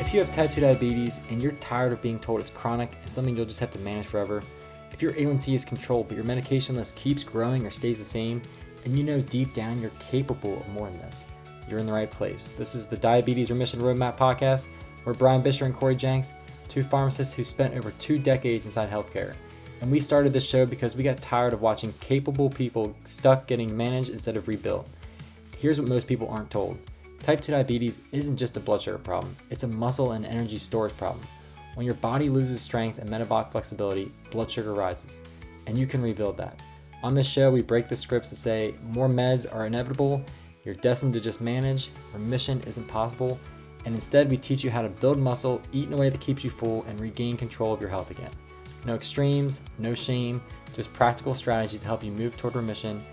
If you have type 2 diabetes and you're tired of being told it's chronic and something you'll just have to manage forever, if your A1C is controlled but your medication list keeps growing or stays the same, and you know deep down you're capable of more than this, you're in the right place. This is the Diabetes Remission Roadmap podcast. We're Brian Bisher and Cory Jenks, two pharmacists who spent over 2 decades inside healthcare. And we started this show because we got tired of watching capable people stuck getting managed instead of rebuilt. Here's what most people aren't told. Type 2 diabetes isn't just a blood sugar problem, it's a muscle and energy storage problem. When your body loses strength and metabolic flexibility, blood sugar rises, and you can rebuild that. On this show, we break the scripts that say more meds are inevitable, you're destined to just manage, remission isn't possible, and instead we teach you how to build muscle, eat in a way that keeps you full, and regain control of your health again. No extremes, no shame, just practical strategies to help you move toward remission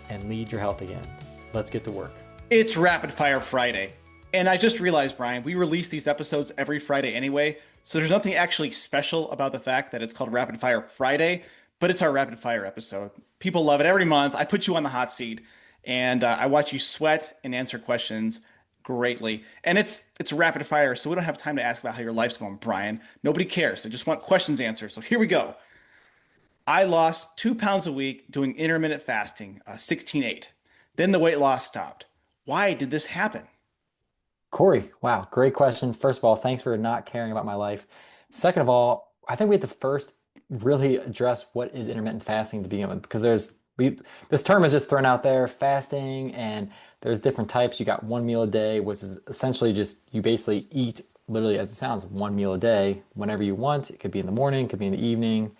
and lead your health again. Let's get to work. It's Rapid Fire Friday. And I just realized, Brian, we release these episodes every Friday anyway, so there's nothing actually special about the fact that it's called Rapid Fire Friday, but it's our Rapid Fire episode. People love it every month. I put you on the hot seat, and I watch you sweat and answer questions greatly. And it's rapid fire, so we don't have time to ask about how your life's going, Brian. Nobody cares. They just want questions answered. So here we go. I lost 2 pounds a week doing intermittent fasting, 16-8. Then the weight loss stopped. Why did this happen? Cory, wow, great question. First of all, thanks for not caring about my life. Second of all, I think we have to first really address what is intermittent fasting to begin with, because this term is just thrown out there, fasting, and there's different types. You got 1 meal a day, which is essentially just you basically eat, literally as it sounds, 1 meal a day whenever you want. It could be in the morning, it could be in the evening.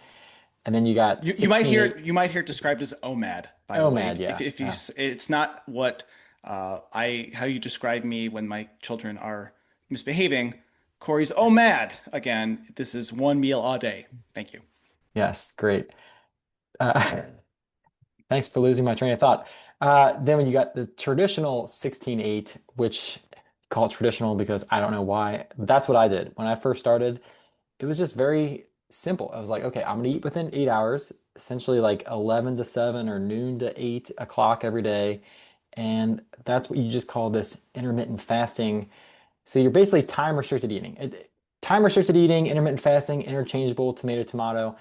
And then you got you might hear it described as OMAD, by the way. OMAD, yeah. If you it's not what how you describe me when my children are misbehaving. Cory's OMAD. Again, this is 1 meal a day. Thank you. Yes, great. Uh, Thanks for losing my train of thought. Then when you got the traditional 16-8, which call it traditional because I don't know why. That's what I did. When I first started, it was just very simple. I was like, okay, I'm going to eat within 8 hours, essentially like 11 to 7 or noon to 8 o'clock every day. And that's what you just call this intermittent fasting. So you're basically time restricted eating. Time restricted eating, intermittent fasting, interchangeable, tomato.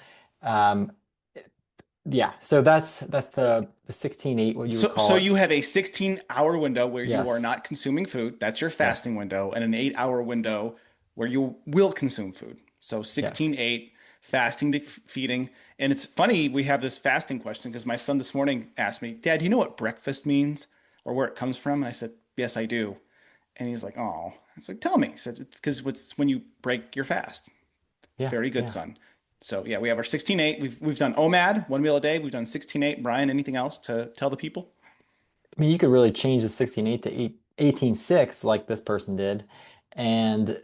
Yeah, so that's the 16-8, what you would call So it. you have a 16-hour window where you Yes. are not consuming food. That's your fasting window, and an 8-hour window where you will consume food. So 16-8, fasting to feeding. And it's funny, we have this fasting question because my son this morning asked me, Dad, do you know what breakfast means or where it comes from? And I said, yes, I do. And he's like, oh. I was like, tell me. He said, it's because it's when you break your fast. Yeah, Very good, yeah. son. So yeah, we have our 16-8. We've done OMAD, 1 meal a day. We've done 16-8. Brian, anything else to tell the people? I mean, you could really change the 16-8 to 18-6 like this person did. And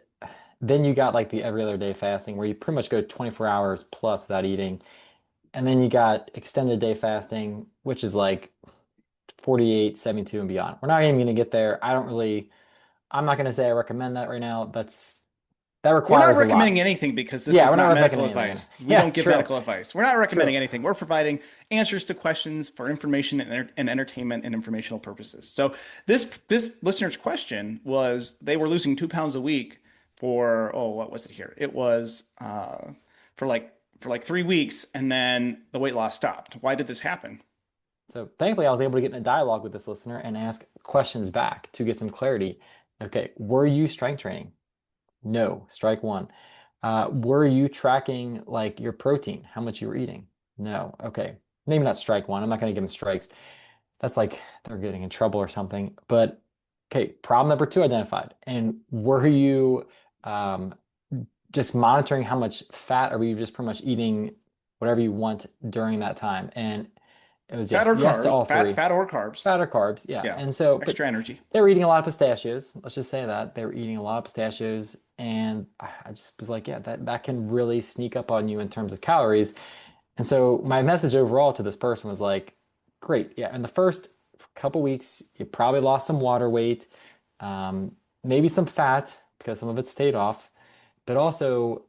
then you got like the every other day fasting where you pretty much go 24 hours plus without eating. And then you got extended day fasting, which is like 48, 72 and beyond. We're not even going to get there. I'm not going to say I recommend that right now. That We're not requires a lot. recommending anything because this Yeah, is we're not not medical recommending advice. anything. We Yeah, don't give true. medical advice. We're not recommending True. anything. We're providing answers to questions for information and entertainment and informational purposes. So this listener's question was they were losing 2 pounds a week for what was it here? It was for like 3 weeks, and then the weight loss stopped. Why did this happen? So thankfully, I was able to get in a dialogue with this listener and ask questions back to get some clarity. Okay, were you strength training? No, strike one. Were you tracking like your protein, how much you were eating? No. Okay, maybe not strike one. I'm not going to give them strikes. That's like they're getting in trouble or something. But okay, problem number 2 identified. And were you um, just monitoring how much fat, or were you just pretty much eating whatever you want during that time? And it was Fat yes, or yes to carbs? all three. Fat or carbs? Fat or carbs, yeah. Yeah, And so, but extra energy. they were eating a lot of pistachios. Let's just say that they were eating a lot of pistachios, and I just was like, yeah, that can really sneak up on you in terms of calories. And so my message overall to this person was like, great, yeah. In the first couple weeks, you probably lost some water weight, maybe some fat because some of it stayed off, but also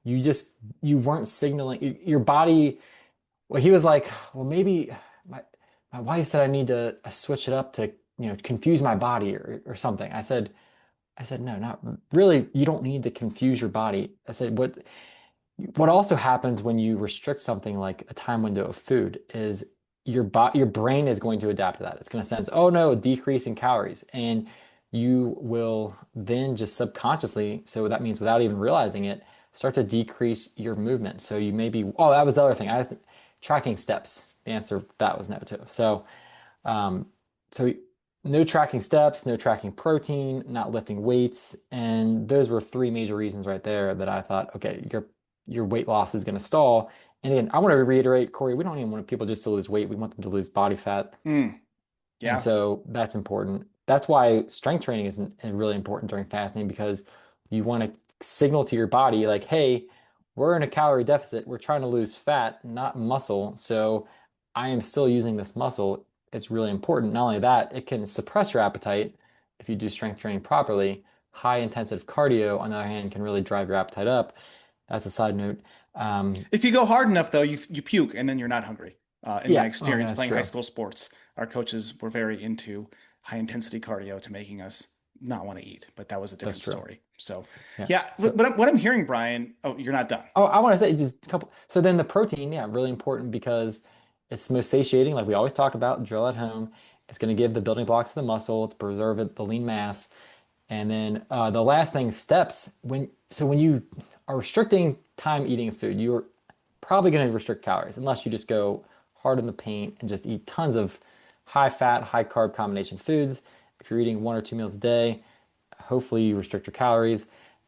you weren't signaling your body. Well, he was like, well, maybe my wife said I need to switch it up to, confuse my body or something. I said, I said, no, not really. You don't need to confuse your body. I said, what also happens when you restrict something like a time window of food is your brain is going to adapt to that. It's going to sense, oh no, a decrease in calories. And you will then just subconsciously, so that means without even realizing it, start to decrease your movement. So you may be, oh, that was the other thing. I was tracking steps. The answer to that was no too. Um, so no tracking steps, no tracking protein, not lifting weights, and those were three major reasons right there that I thought, okay, your weight loss is going to stall. And again, I want to reiterate, Corey, we don't even want people just to lose weight. We want them to lose body fat. Mm, And yeah. so that's important. That's why strength training is really important during fasting because you want to signal to your body like, hey, we're in a calorie deficit. We're trying to lose fat, not muscle. So I am still using this muscle. It's really important. Not only that, it can suppress your appetite if you do strength training properly. High intensive cardio, on the other hand, can really drive your appetite up. That's a side note. If you go hard enough, though, you puke and then you're not hungry. In my Yeah, well, experience that's playing high true. school sports, our coaches were very into high intensity cardio to making us not want to eat, but that was a That's different true. story. So, Yeah. yeah, So what I'm hearing, Brian, oh, you're not done. oh, I want to say just a couple. So then the protein, yeah, really important because it's the most satiating, like we always talk about, drill at home. It's going to give the building blocks of the muscle to preserve it, the lean mass. And then the last thing, steps. When you are restricting time eating food, you're probably going to restrict calories unless you just go hard in the paint and just eat tons of high fat, high carb combination foods. If you're eating 1 or 2 meals a day, hopefully you restrict your calories.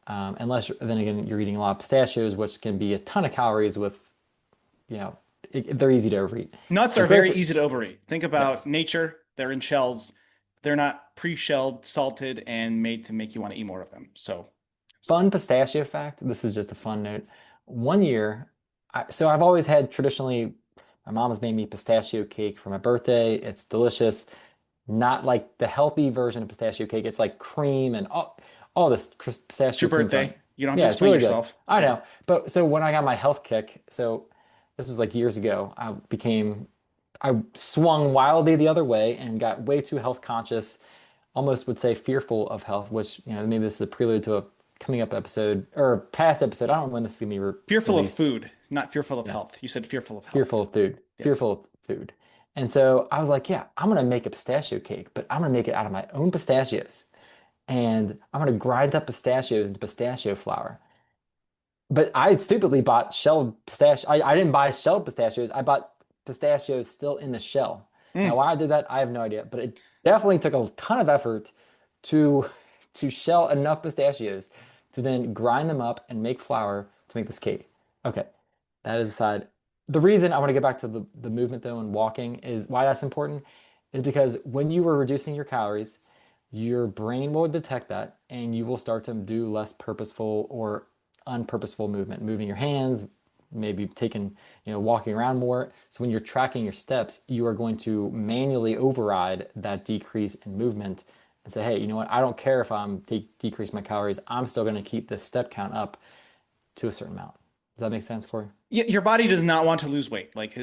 Unless then again you're eating a lot of pistachios, which can be a ton of calories with, they're easy to overeat. Nuts They're are great very for, easy to overeat. Think about yes. nature. They're in shells. They're not pre-shelled, salted, and made to make you want to eat more of them. So, Fun pistachio fact. This is just a fun note. One year, so I've always had traditionally, my mom has made me pistachio cake for my birthday. It's delicious. Not like the healthy version of pistachio cake. It's like cream and all this it's your pistachio cream filling. birthday. You don't have to Yeah, it's explain really good. yourself. I Yeah. know. But so when I got my health kick, so this was like years ago, I swung wildly the other way and got way too health conscious, almost would say fearful of health, which, maybe this is a prelude to a coming up episode or past episode. I don't know when this is gonna be Fearful of released. food, not fearful of Yeah, health. You said fearful of fearful health. of food, Yes. fearful of food. And so I was like, yeah, I'm gonna make a pistachio cake, but I'm gonna make it out of my own pistachios. And I'm gonna grind up pistachios into pistachio flour. But I stupidly bought shelled pistachio. I didn't buy shelled pistachios. I bought pistachios still in the shell. Now, Mm. why I did that, I have no idea. But it definitely took a ton of effort to to shell enough pistachios to then grind them up and make flour to make this cake. Okay, that is aside. The reason I want to get back to the movement though and walking is why that's important is because when you were reducing your calories, your brain will detect that and you will start to do less purposeful or unpurposeful movement, moving your hands, maybe taking, walking around more. So when you're tracking your steps, you are going to manually override that decrease in movement and say, hey, you know what? I don't care if I'm decrease my calories. I'm still going to keep this step count up to a certain amount. Does that make sense for you? Yeah, your body does not want to lose weight. Like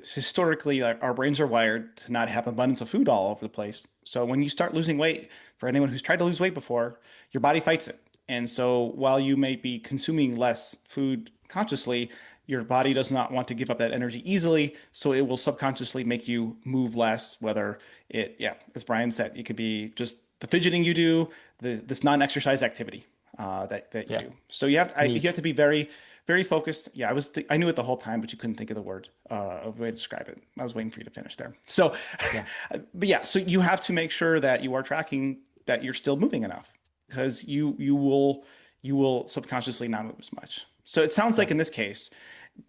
historically, like, our brains are wired to not have abundance of food all over the place. So when you start losing weight, for anyone who's tried to lose weight before, your body fights it. And so while you may be consuming less food consciously, your body does not want to give up that energy easily. So it will subconsciously make you move less, whether yeah, as Brian said, it could be just the fidgeting you do, this non-exercise activity that you Yeah. do. So you have Neat. to be very very focused. Yeah, I knew it the whole time, but you couldn't think of the word, a way to describe it. I was waiting for you to finish there. So, Yeah. but yeah, so you have to make sure that you are tracking that you're still moving enough because you will subconsciously not move as much. So it sounds like Yeah. in this case,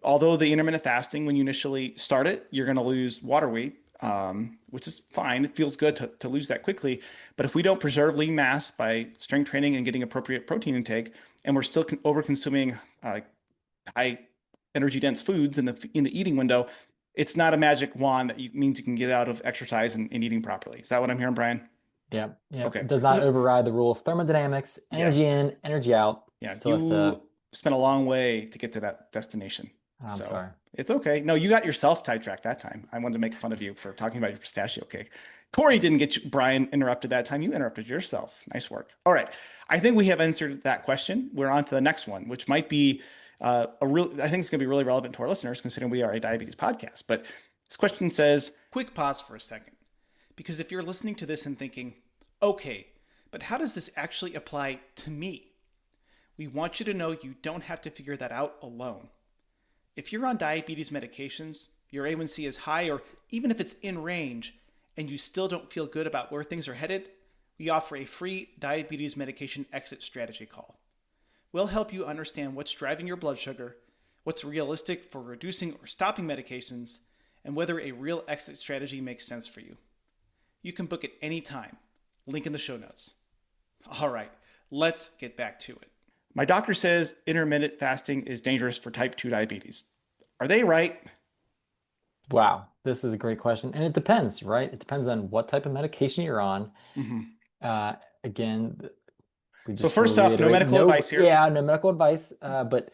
although the intermittent fasting, when you initially start it, you're going to lose water weight, which is fine. It feels good to lose that quickly. But if we don't preserve lean mass by strength training and getting appropriate protein intake, and we're still over consuming high energy dense foods in the eating window, it's not a magic wand that means you can get out of exercise and eating properly. Is that what I'm hearing, Brian? Yeah. Yeah. Okay. It does not override the rule of thermodynamics, Yeah. energy in, energy out. Yeah. Still has to, You spent a long way to get to that destination. I'm So sorry. it's okay. No, you got yourself sidetracked that time. I wanted to make fun of you for talking about your pistachio cake. Cory didn't get you, Brian interrupted that time. You interrupted yourself. Nice work. All right. I think we have answered that question. We're on to the next one, which might be I think it's going to be really relevant to our listeners considering we are a diabetes podcast. But this question says, quick pause for a second. Because if you're listening to this and thinking, okay, but how does this actually apply to me? We want you to know you don't have to figure that out alone. If you're on diabetes medications, your A1C is high, or even if it's in range, and you still don't feel good about where things are headed, we offer a free diabetes medication exit strategy call. We'll help you understand what's driving your blood sugar, what's realistic for reducing or stopping medications, and whether a real exit strategy makes sense for you. You can book it anytime. Link in the show notes. All right, let's get back to it. My doctor says intermittent fasting is dangerous for type 2 diabetes. Are they right? Wow, this is a great question. And it depends, right? It depends on what type of medication you're on. Mhm. Uh, again, we So just will first off, no reiterate, medical no, advice here. yeah, no medical advice. But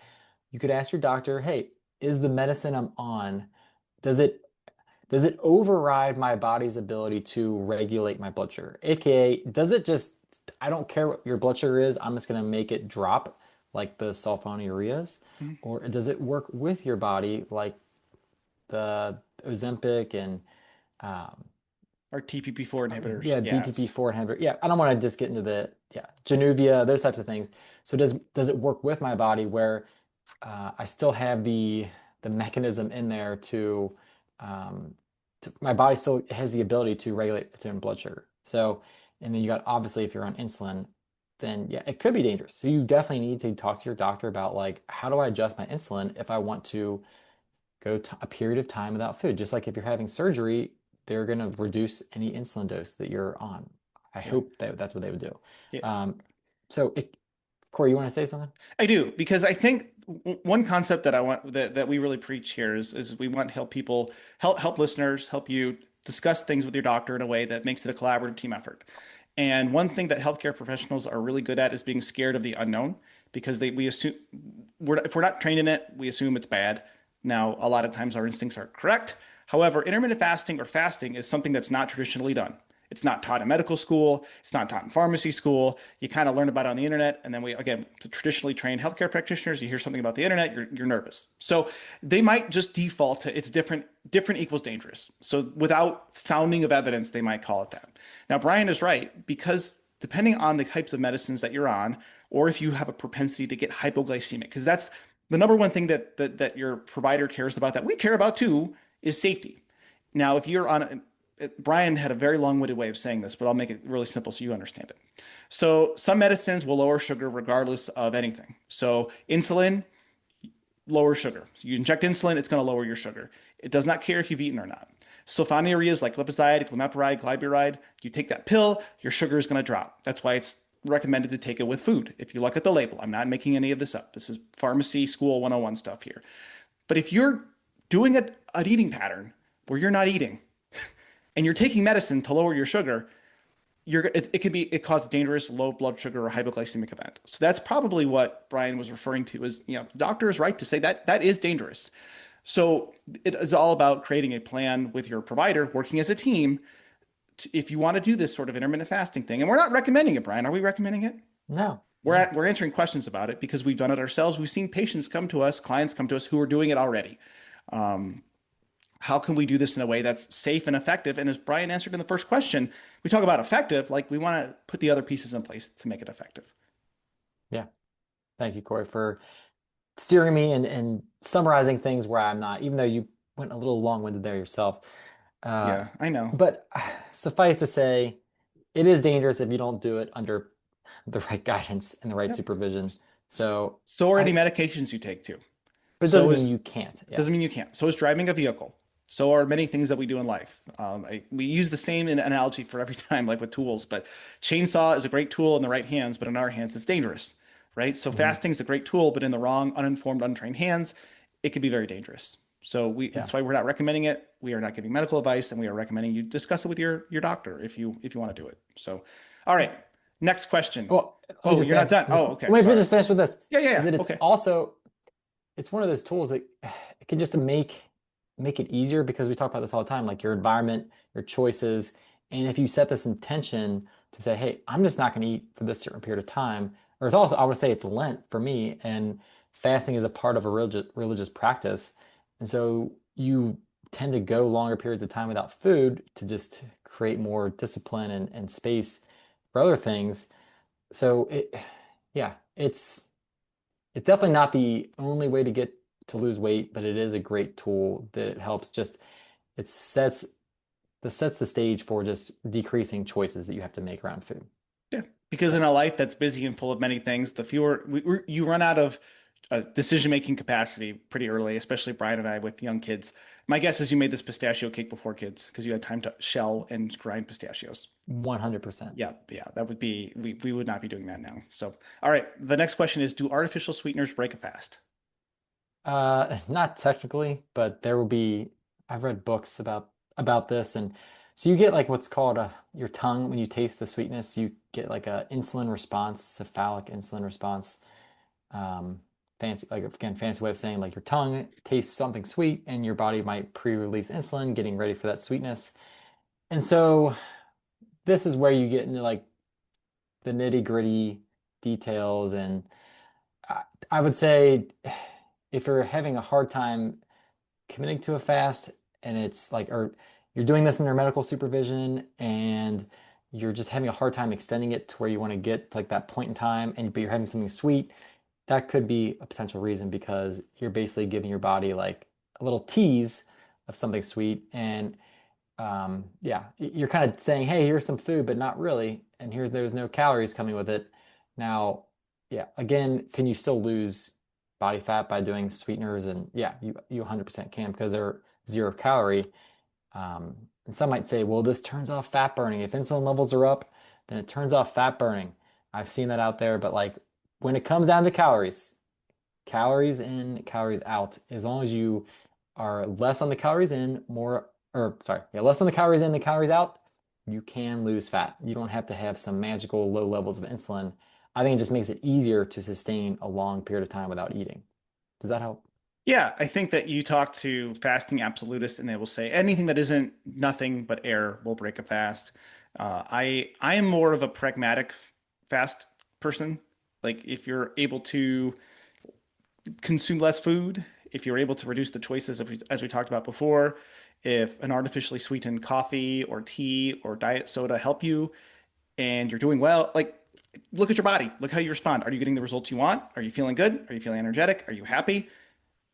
you could ask your doctor, hey, is the medicine I'm on, does it does it override my body's ability to regulate my blood sugar? AKA, does it just, I don't care what your blood sugar is, I'm just gonna make it drop like the sulfonylureas? Mhm. Or does it work with your body like the Ozempic and um, Or TPP4 inhibitors. yeah, Yes. DPP-4 inhibitor. Yeah, I don't want to just get into the yeah, Januvia, those types of things. So does it work with my body where I still have the mechanism in there um, to my body still has the ability to regulate its own blood sugar. So, and then you got obviously if you're on insulin, then yeah, it could be dangerous. So you definitely need to talk to your doctor about like how do I adjust my insulin if I want to go to a period of time without food. Just like if you're having surgery, they're going to reduce any insulin dose that you're on. I Yeah. hope that that's what they would do. Yeah. Um, Cory, you want to say something? I do because I think one concept that I want that we really preach here is we want to help people help listeners help you discuss things with your doctor in a way that makes it a collaborative team effort. And one thing that healthcare professionals are really good at is being scared of the unknown because we assume if we're not trained in it, we assume it's bad. Now, a lot of times our instincts are correct. However, intermittent fasting or fasting is something that's not traditionally done. It's not taught in medical school. It's not taught in pharmacy school. You kind of learn about it on the internet. And then again, to traditionally trained healthcare practitioners, you hear something about the internet, you're nervous. So they might just default to it's different equals dangerous. So without founding of evidence, they might call it that. Now, Brian is right because depending on the types of medicines that you're on, or if you have a propensity to get hypoglycemic, because that's the number one thing that your provider cares about that we care about too is safety. Now, if you're on Brian had a very long-winded way of saying this, but I'll make it really simple so you understand it. So some medicines will lower sugar regardless of anything. So insulin lowers sugar. So you inject insulin, it's going to lower your sugar. It does not care if you've eaten or not. Sulfonylureas like glipizide, glimepiride, glyburide, you take that pill, your sugar is going to drop. That's why it's recommended to take it with food. If you look at the label, I'm not making any of this up. This is pharmacy school 101 stuff here. But if you're doing an eating pattern where you're not eating, and you're taking medicine to lower your sugar, it causes dangerous low blood sugar or hypoglycemic event. So that's probably what Brian was referring to is, the doctor is right to say that that is dangerous. So it is all about creating a plan with your provider, working as a team. If you want to do this sort of intermittent fasting thing, and we're not recommending it, Brian, are we recommending it? No, no. We're answering questions about it because we've done it ourselves. We've seen patients come to us, clients come to us who are doing it already. Um, how can we do this in a way that's safe and effective? And as Brian answered in the first question, we talk about effective, like we want to put the other pieces in place to make it effective. Yeah. Thank you, Cory, for steering me and summarizing things where I'm not, even though you went a little long-winded there yourself. Uh, Yeah, I know. but suffice to say, it is dangerous if you don't do it under the right guidance and the right Yep. supervision. So So are any I, medications you take too. but it doesn't So mean is you can't. It Yeah. doesn't mean you can't. So is driving a vehicle. So are many things that we do in life. We use the same analogy for every time, like with tools, but chainsaw is a great tool in the right hands, but in our hands, it's dangerous, right? So Mhm. fasting is a great tool, but in the wrong, uninformed, untrained hands, it can be very dangerous. So Yeah. that's why we're not recommending it. We are not giving medical advice, and we are recommending you discuss it with your doctor if you want to do it. So, all right, next question. Well, let me Oh, just you're not add, done. Oh, okay, let me sorry. just finish with this, Yeah, yeah, is yeah. that it's Okay. also it's one of those tools that it can just make it easier because we talk about this all the time, like your environment, your choices. And if you set this intention to say, hey, I'm just not going to eat for this certain period of time, or it's also, I would say it's Lent for me, and fasting is a part of a religious practice. And so you tend to go longer periods of time without food to just create more discipline and space for other things. So yeah, it's definitely not the only way to get to lose weight, but it is a great tool that it helps just it sets the stage for just decreasing choices that you have to make around food. Yeah, because in a life that's busy and full of many things, the fewer you run out of decision-making capacity pretty early, especially Brian and I with young kids. My guess is you made this pistachio cake before kids because you had time to shell and grind pistachios. 100%. Yeah, yeah, that would be we would not be doing that now. So, all right, the next question is, do artificial sweeteners break a fast? Not technically, but there will be, I've read books about this, and so you get like what's called your tongue when you taste the sweetness, you get like a insulin response, cephalic insulin response. Fancy, like again, fancy way of saying like your tongue tastes something sweet and your body might pre-release insulin, getting ready for that sweetness. And so this is where you get into like the nitty-gritty details. And I, I would say if you're having a hard time committing to a fast and it's like, or you're doing this under medical supervision and you're just having a hard time extending it to where you want to get to like that point in time and but you're having something sweet, that could be a potential reason because you're basically giving your body like a little tease of something sweet. And yeah, you're kind of saying, hey, here's some food, but not really. And here's there's no calories coming with it. Now, yeah, again, can you still lose body fat by doing sweeteners? And yeah, you 100% can because they're 0 calorie. And some might say, well, this turns off fat burning. If insulin levels are up, then it turns off fat burning. I've seen that out there, but like when it comes down to calories, calories in, calories out, as long as you are less on the calories in, more, or sorry, yeah, less on the calories in than calories out, you can lose fat. You don't have to have some magical low levels of insulin. I think it just makes it easier to sustain a long period of time without eating. Does that help? Yeah, I think that you talk to fasting absolutists and they will say anything that isn't nothing but air will break a fast. I am more of a pragmatic fast person. Like if you're able to consume less food, if you're able to reduce the choices as we talked about before, if an artificially sweetened coffee or tea or diet soda help you and you're doing well, like look at your body, look how you respond. Are you getting the results you want? Are you feeling good? Are you feeling energetic? Are you happy?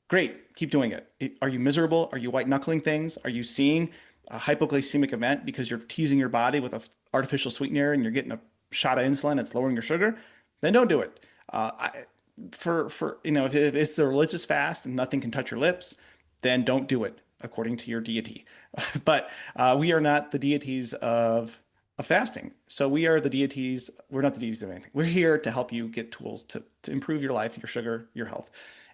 Great, keep doing it. Are you miserable? Are you white knuckling things? Are you seeing a hypoglycemic event because you're teasing your body with a artificial sweetener and you're getting a shot of insulin that's lowering your sugar? Then don't do it. For if it's the religious fast and nothing can touch your lips, then don't do it according to your deity. But we are not the deities of fasting. So we are the deities. We're not the deities of anything. We're here to help you get tools to improve your life, your sugar, your health.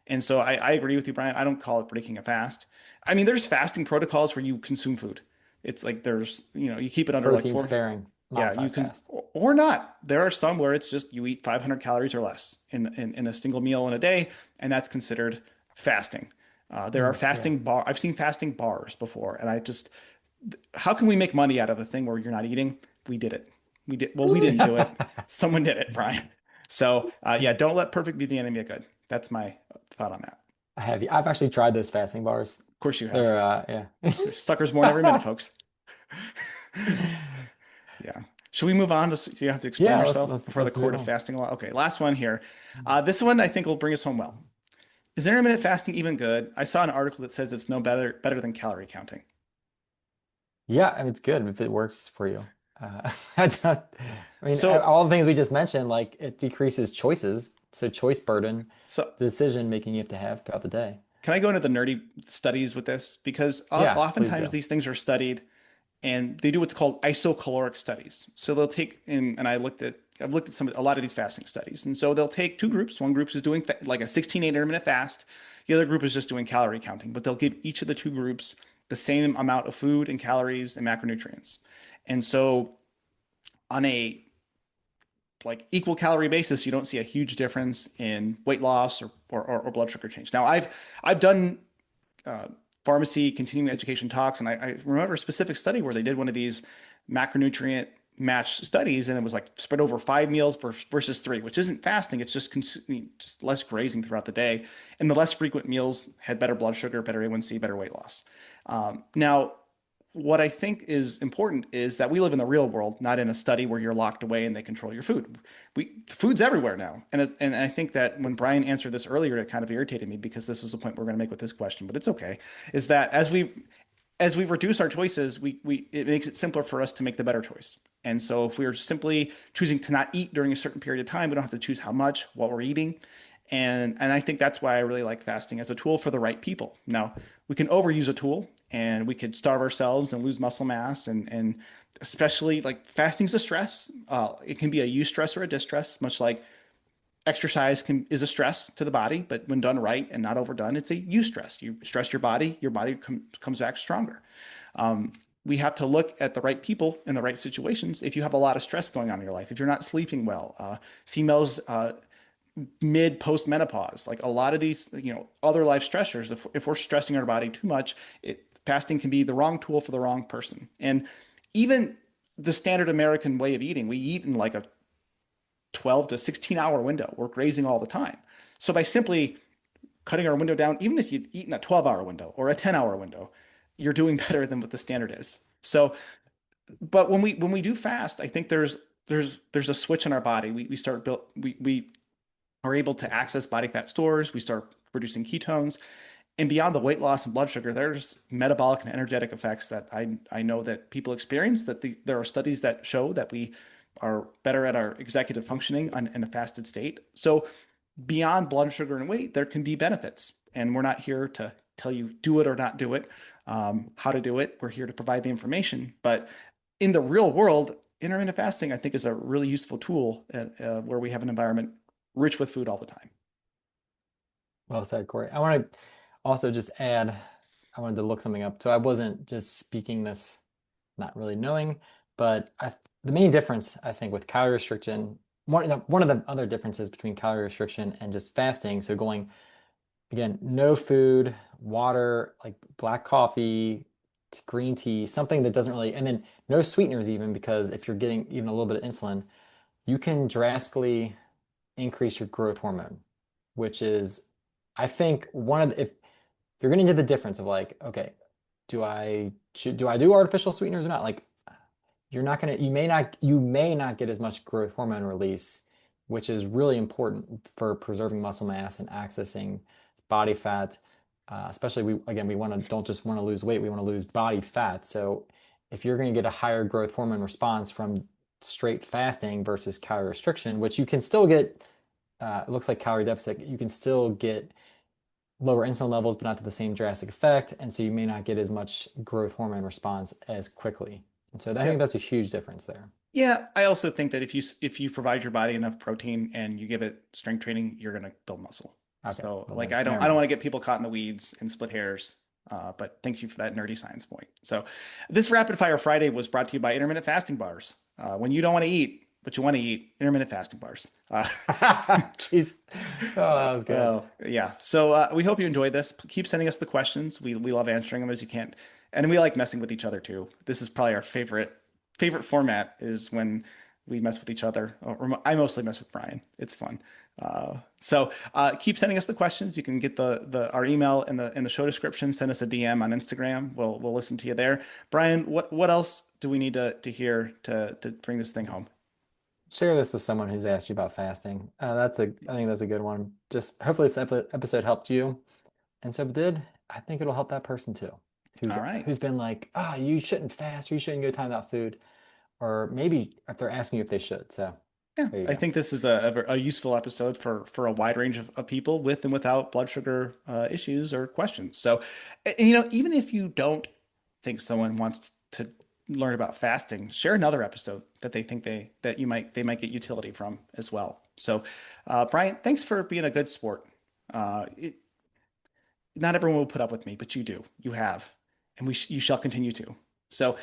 And so I agree with you, Brian. I don't call it breaking a fast. I mean, there's fasting protocols where you consume food. It's like you keep it under like Protein four. sparing, Yeah, you modified can, fast. or not. There are some where it's just you eat 500 calories or less in a single meal in a day, and that's considered fasting. There are Yeah. I've seen fasting bars before, and how can we make money out of a thing where you're not eating? We did it. We did. Well, we didn't do it. Someone did it, Brian. So yeah, don't let perfect be the enemy of good. That's my thought on that. I've actually tried those fasting bars. Of course you have. They're yeah. There's suckers born every minute, folks. Yeah. Should we move on so you have to explain Yeah, yourself before the let's move court of on. fasting law? Okay, last one here. This one I think will bring us home well. Is intermittent fasting even good? I saw an article that says it's no better than calorie counting. Yeah, I mean, it's good if it works for you. I don't, I mean, So all the things we just mentioned, like it decreases choices, so choice burden, so the decision making you have to have throughout the day. can I go into the nerdy studies with this? Because Yeah, please oftentimes do. these things are studied and they do what's called isocaloric studies. So they'll take in, and I've looked at a lot of these fasting studies. And so they'll take two groups. One group is doing like a 16-8 intermittent fast. The other group is just doing calorie counting, but they'll give each of the two groups the same amount of food and calories and macronutrients. And so on a like equal calorie basis, you don't see a huge difference in weight loss or blood sugar change. Now, I've done uh, pharmacy continuing education talks, and I remember a specific study where they did one of these macronutrient matched studies, and it was like spread over 5 meals versus three, which isn't fasting. It's just consuming just less grazing throughout the day, and the less frequent meals had better blood sugar, better A1C, better weight loss. Now, what I think is important is that we live in the real world, not in a study where you're locked away and they control your food. Food's everywhere now, and I think that when Brian answered this earlier, it kind of irritated me because this is the point we're going to make with this question, but it's okay. Is that as we reduce our choices, we it makes it simpler for us to make the better choice. And so if we are simply choosing to not eat during a certain period of time, we don't have to choose how much, what we're eating. And I think that's why I really like fasting as a tool for the right people. Now, we can overuse a tool and we could starve ourselves and lose muscle mass and especially like fasting is a stress. It can be a eustress or a distress, much like exercise is a stress to the body, but when done right and not overdone, it's a eustress. You stress your body comes back stronger. We have to look at the right people in the right situations. If you have a lot of stress going on in your life, if you're not sleeping well, females mid post menopause, like a lot of these, other life stressors, if we're stressing our body too much, fasting can be the wrong tool for the wrong person. And even the standard American way of eating, we eat in like a 12 to 16-hour window. We're grazing all the time. So by simply cutting our window down, even if you eat in a 12-hour window or a 10-hour window, you're doing better than what the standard is. So, but when we do fast, I think there's a switch in our body. We are able to access body fat stores. We start producing ketones. And beyond the weight loss and blood sugar, there's metabolic and energetic effects that I know that people experience, that there are studies that show that we are better at our executive functioning in a fasted state. So beyond blood sugar and weight, there can be benefits. And we're not here to tell you do it or not do it, how to do it. We're here to provide the information. But in the real world, intermittent fasting, I think, is a really useful tool where we have an environment rich with food all the time. Well said, Corey. I want to also just add, I wanted to look something up. So I wasn't just speaking this, not really knowing, but the main difference, I think, with calorie restriction, one of the other differences between calorie restriction and just fasting, so going, again, no food, water, like black coffee, green tea, something that doesn't really, and then no sweeteners even, because if you're getting even a little bit of insulin, you can drastically increase your growth hormone, which is, I think, if you're getting into the difference of like, okay, do I do artificial sweeteners or not? Like, you may not get as much growth hormone release, which is really important for preserving muscle mass and accessing body fat. Especially we don't just want to lose weight, we want to lose body fat. So if you're going to get a higher growth hormone response from straight fasting versus calorie restriction, which you can still get, it looks like calorie deficit, you can still get lower insulin levels, but not to the same drastic effect. And so you may not get as much growth hormone response as quickly. And so I think that's a huge difference there. Yeah, I also think that if you provide your body enough protein and you give it strength training, you're going to build muscle. Okay. So Well, like then, I don't want to get people caught in the weeds and split hairs. But thank you for that nerdy science point. So this Rapid Fire Friday was brought to you by intermittent fasting bars. When you don't want to eat, but you want to eat, intermittent fasting bars. Jeez. Oh, that was good. Yeah. So we hope you enjoyed this. Keep sending us the questions. We love answering them as you can, and we like messing with each other too. This is probably our favorite format is when we mess with each other. Or I mostly mess with Brian. It's fun. So keep sending us the questions. You can get our email in the show description. Send us a DM on Instagram. We'll listen to you there. Brian, what else do we need to hear to bring this thing home? Share this with someone who's asked you about fasting. I think that's a good one. Just hopefully this episode helped you. And so if it did, I think it'll help that person too, All right. who's been like, you shouldn't fast, or you shouldn't go time without food. Or maybe if they're asking you if they should. So Yeah, there you I go. think this is a useful episode for a wide range of people with and without blood sugar issues or questions. So, even if you don't think someone wants to learn about fasting, share another episode that they think they might get utility from as well. So, Brian, thanks for being a good sport. Uh, it, Not everyone will put up with me, but you do. You have, and you shall continue to. So,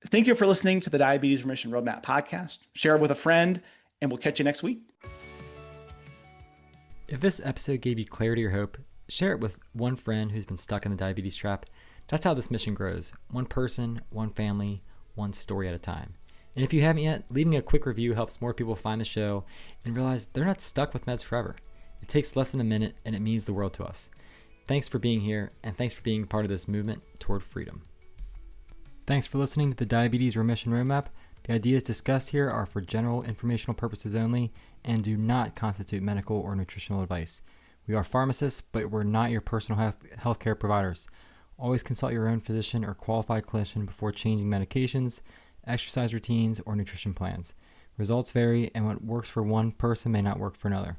thank you for listening to the Diabetes Remission Roadmap podcast. Share it with a friend and we'll catch you next week. If this episode gave you clarity or hope, share it with one friend who's been stuck in the diabetes trap. That's how this mission grows. One person, one family, one story at a time. And if you haven't yet, leaving a quick review helps more people find the show and realize they're not stuck with meds forever. It takes less than a minute and it means the world to us. Thanks for being here, and thanks for being part of this movement toward freedom. Thanks for listening to the Diabetes Remission Roadmap. The ideas discussed here are for general informational purposes only and do not constitute medical or nutritional advice. We are pharmacists, but we're not your personal healthcare providers. Always consult your own physician or qualified clinician before changing medications, exercise routines, or nutrition plans. Results vary, and what works for one person may not work for another.